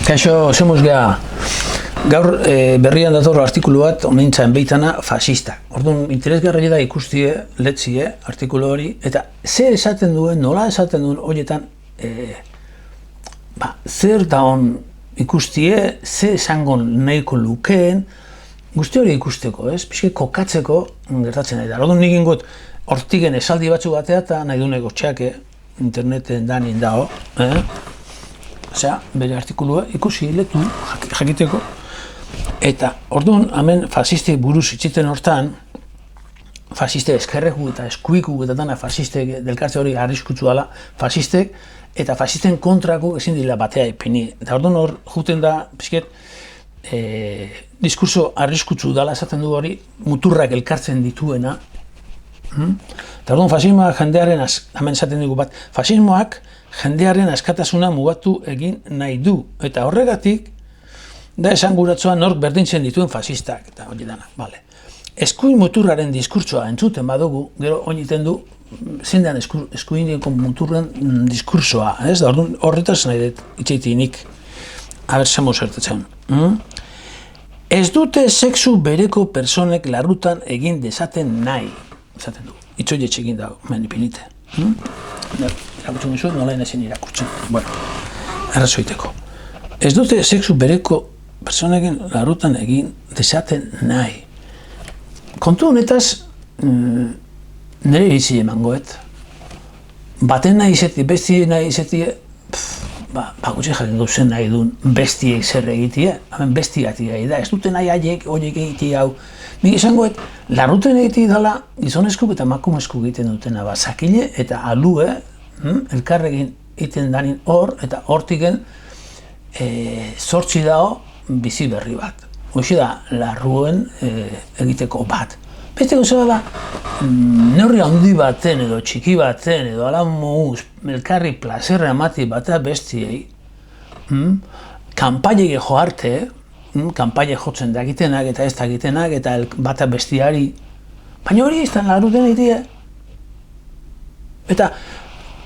Kaixo, zemuz geha, gaur berrian dator artikulu bat omentzaren beitana fascista. Orduan, interesgarri da ikustie, letzie, artikulu hori, eta zer esaten duen, nola esaten duen horietan, zer daon ikustie, zer esango nahiko lukeen, guzti hori ikusteko, ez? Pixke kokatzeko gertatzen nahi da. Orduan, nik ingot, hortigen esaldi batzu batea eta nahi duneko txake, interneten danien dao, Osea, bere artikulua ikusi leku jakiteko. Eta orduan, hemen fasistek buruz itxiten hortan, fasistek eskerreku eta eskuiku eta dana fasistek delkartze hori arriskutsu dela, fasistek eta fasisten kontrako ezin dira batea ipini. Eta orduan hor juten da, pixket, diskurso arriskutsu dela esaten du hori, muturrak elkartzen dituena. Eta orduan fasismoak jendearen, hemen esaten dugu bat, fasismoak jendearen askatasuna mugatu egin nahi du. Eta horregatik, da esanguratzoa nork berdintzen dituen fasistak. Eta hori dana, bale. Eskuin muturraren diskurtsoa entzuten badugu, gero oiniten du, zein den eskuineko muturren diskurtsoa. Ez da, horretaz nahi dut itxeitinik, abersamo zertatzen. Ez dute sexu bereko personek larrutan egin dezaten nahi. Esaten du, itxoietxe egin dago, menipinite. Irakurtzen dizuet, nola ezin irakurtzen. Bueno, arrazoiteko. Ez dute sexu bereko personekin larrutan egin dezaten nahi. Kontu honetaz, nire izi emangoet. Baten nahi izeti, besti nahi izeti, gutxe jakin gauzen nahi duen bestiek zer egitie, hemen bestigatik gai da. Ez dute nahi haiek egitie hau. Nik izangoet, larruten egitea dela gizonezkuk eta emakumezkuk egiten dutena, zakile eta alue, elkarrekin egiten danin hor, eta hortiken zortzi dao bizi berri bat. Hoxe da, larruen egiteko bat. Beste gauza da, neurri handi baten edo txiki baten edo ala mouz, elkarri plazerra emati bata bestiei, kanpailek joarte, kanpaile jotzen dakitenak eta ez dakitenak eta bata bestiari, baina hori ez da larruten egitea. Eta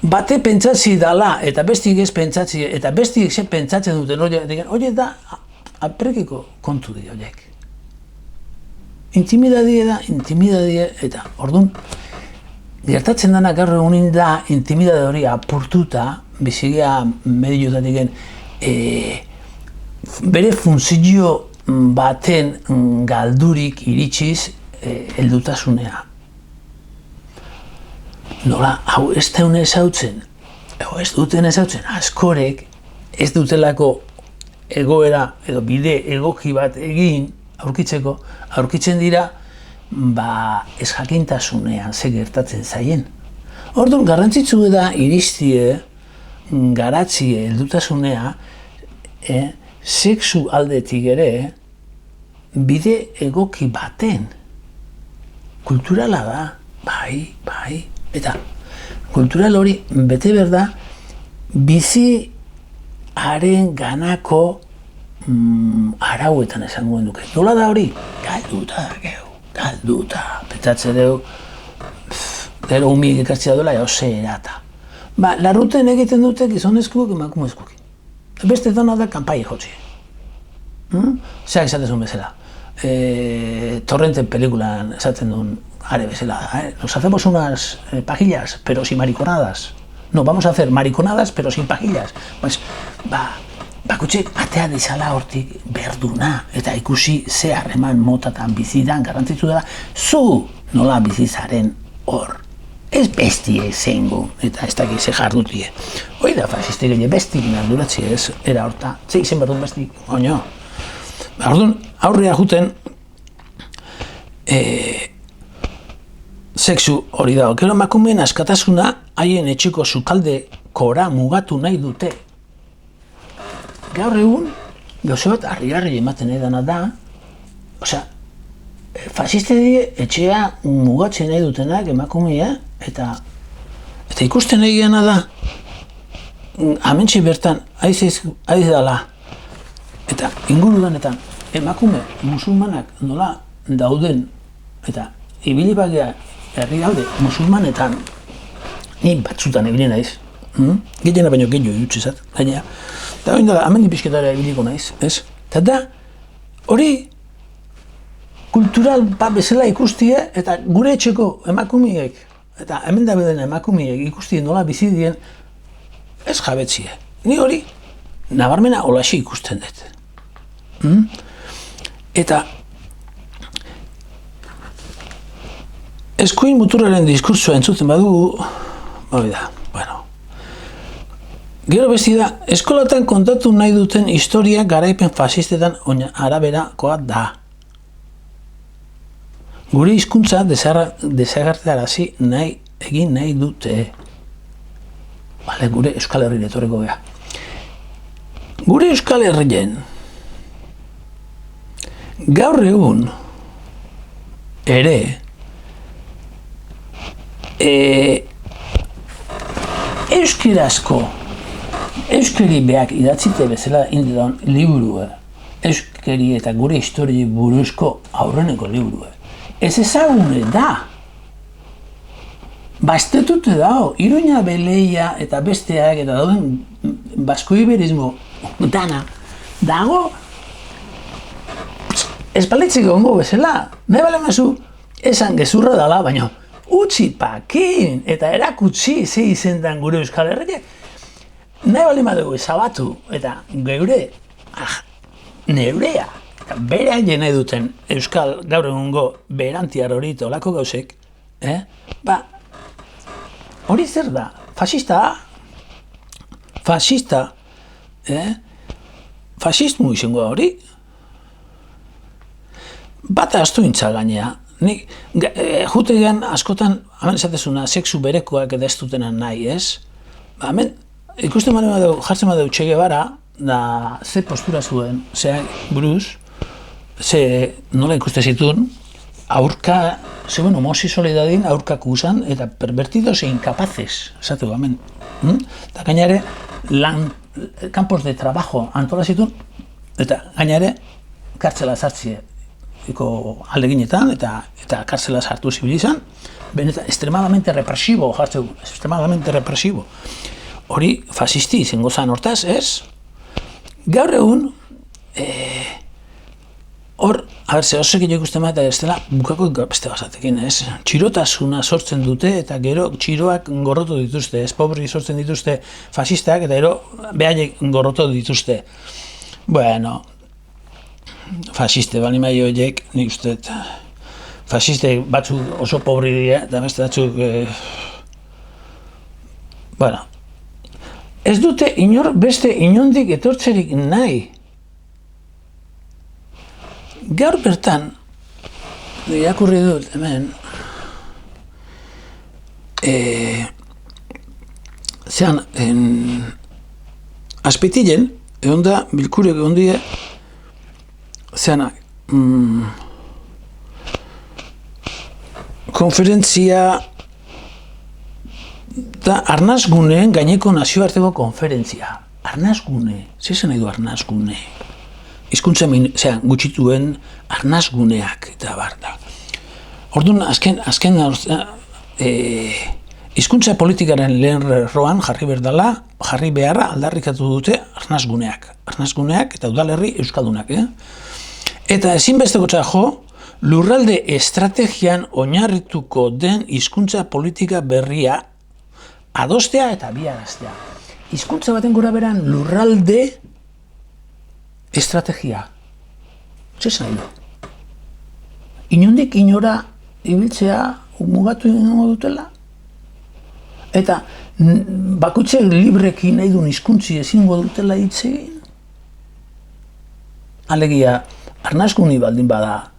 bate pentsatzi dala eta bestik ez pentsatzi eta bestik ze pentsatzen duten hori da aprekiko kontu dira horiek. Intimidadie eta orduan gertatzen dana gaur egunin da intimidade hori apurtuta bizigea medioetatik bere funtzio baten galdurik iritsiz heldutasunea. Nola, hau ez daune ezautzen, ez duten ezautzen, askorek ez dutelako egoera edo bide egoki bat egin aurkitzen dira ez jakintasunean ze gertatzen zaien. Orduan, garrantzitsu da iristie, garatzie heldutasunea, sexu aldetik ere, bide egoki baten. Kulturala da, bai. Eta kultural hori bete berda, bizi haren ganako arauetan esango duke. Nola da hori? Galduta. Pentsatze dugu, gero humiek ikatzea duela, zerata. Larruten egiten dute gizonezkuk, emakumezkuk. Beste dona da kanpai jotzi. Zeak esatezun bezala. Torrenten pelikulan esaten duen are bezala. Nos hacemos unas pajillas, pero sin mariconadas. No, vamos a hacer mariconadas, pero sin pajillas. Pues, bakutxek atea dizala hortik berduna eta ikusi ze harreman motatan bizidan garrantzitsu dela zu nola bizizaren hor. Ez bestie zeingo, eta ez dakit ze jardutie. Hoi da, fasistek egin bestik narduratzi ez, era horta, ze izen berdun bestik, oino. Orduan, aurrea juten, sexu hori dago, gero emakumeen askatasuna haien etxeko sukalde kora mugatu nahi dute. Gaur egun, gauze bat harri ematen edana da, osea, fasiste die etxea mugatzen nahi dutenak emakumea, eta ikusten egiana da, amentsi bertan, aiz dala, eta ingurudanetan, emakume musulmanak nola dauden, eta ibili bagea herrialde musulmanetan, ni batzutan ibili naiz, gehiena baino gehiago jutzezat, baina Eta hori dela, hemen pixketara ebiliko naiz, ez? Eta da, hori kultural bat bezala ikustie, eta gure etxeko emakumiek, eta hemen da beden emakumiek ikustie nola bizi dien, ez jabetzie. Ni hori, nabarmena holaxe ikusten dut. Eta eskuin muturraren diskursoa entzuten badugu, hori da, bueno. Gero besti da, eskolatan kontatu nahi duten historia garaipen fasistetan araberakoa da. Gure hizkuntza desagertarazi egin nahi dute. Bale, gure Euskal Herri etorriko gea. Gure Euskal Herrien gaur egun ere euskeri beak idatzite bezala indidan liburua, euskeri eta gure historii buruzko aurreneko liburua. Ez ezagune da. Bastetute dago, Iruña Beleia eta besteak eta dauden basko-iberismo dana dago espalitzeko ongo bezala. Nahi bale mazu esan gezurra dala, baina utzi pakin eta erakutsi ze izendan gure Euskal Herriak. Nahi bale madugu ezabatu eta geure neurea eta bere nahi duten Euskal gaur egungo berantiar hori eta olako gauzek, hori zer da? Fasista? Fasismo izango hori? Bata astu intza gainea. Nik, jutegean askotan, hemen esatezuna, sexu berekoak eta ez dutenan nahi, ez? Hemen, ikusten jartzen badeu Che Guevara, da ze postura zuen, ze buruz, ze nola ikuste zituen, aurka, zeuen homosexualidadin aurkako usan, eta pervertidos e incapazes, esateko hemen. Eta gainare, campos de trabajo antola zituen, eta gainare, kartzela sartzie. Aldeginetan eta kartzela sartu zibilizan, benetan extremadamente represibo jartzeu, extremadamente represibo. Hori fasisti izango zan hortaz, ez? Gaur egun, hor, zehosek ikusten bat, ez dela bukako beste bazatekin, ez? Txirotasuna sortzen dute eta gero txiroak gorrotu dituzte, ez pobri sortzen dituzte fasistak eta gero behaiek gorrotu dituzte. Bueno, fasiste bali mai horiek, nik uste, fasiste batzuk oso pobri dira, eta beste batzuk, bueno, ez dute beste inondik etortzerik nahi. Gaur bertan, irakurri dut hemen, zean, Azpeitilen, egon da, bilkurek egon dira, zeana, konferentzia da Arnasguneen gaineko nazioarteko konferentzia. Arnasgune, zezen nahi du Arnasgune? Hizkuntza gutxituen Arnasguneak eta bar da. Orduan, azken hizkuntza politikaren lehen erroan jarri beharra aldarrikatu dute Arnasguneak eta udalerri euskaldunak, Eta ezinbesteko jo, lurralde estrategian oinarrituko den hizkuntza politika berria adostea eta biaraztea. Hizkuntza baten gora beran lurralde estrategia. Zer nahi du? Inondik inora ibiltzea mugatu ingo dutela? Eta bakoitzak libreki nahi duen hizkuntzi ezingo dutela hitz egin? Alegia, Arnasguni baldin bada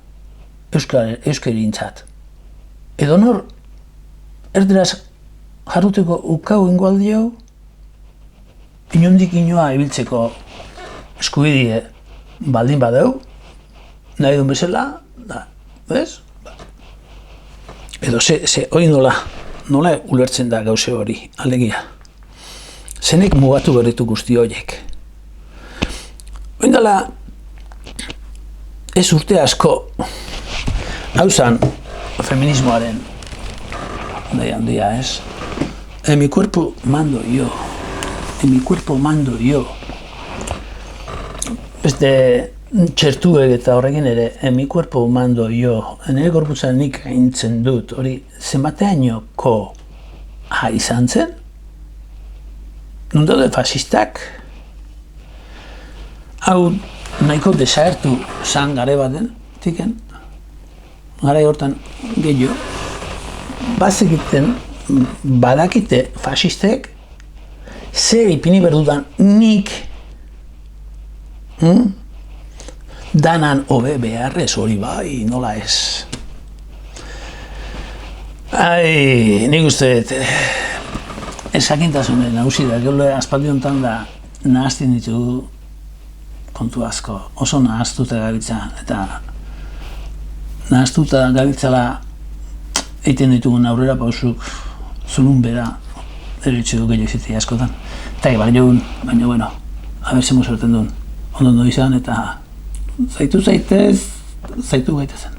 euskerintzat. Edo nor, erderaz jarruteko ukau ingo aldio, inondik inoa ibiltzeko eskubidie baldin badeu, nahi duen bezala, bez? Edo hori nola ulertzen da gauze hori, alegia. Zenek mugatu berritu guzti horiek. Oindala, ez urte asko, hau zan, feminismoaren handia, ez? En mi cuerpo mando yo. beste txertuek eta horrekin ere, mi cuerpo mando yo, nire gorputza nik aintzen dut, hori zenbateainoko izan zen? Non daude fasistak? Hau nahiko desagertu zan gare baten, tiken, garai hortan gehiago, bazekiten, badakite fasistek, zer ipini berdudan nik danan hobe beharrez hori bai, nola ez. Nik uste ezakintasunen nagusi da, gero aspaldi honetan da nahazten ditu kontu asko, oso nahaztuta gabiltza, eta nahaztuta gabiltzala egiten ditugun aurrera pausuk zulun bera eritxe du gehiago izitea askotan. Eta baina bueno, haber zemo sorten duen, ondo izan eta zaitu gaitezen.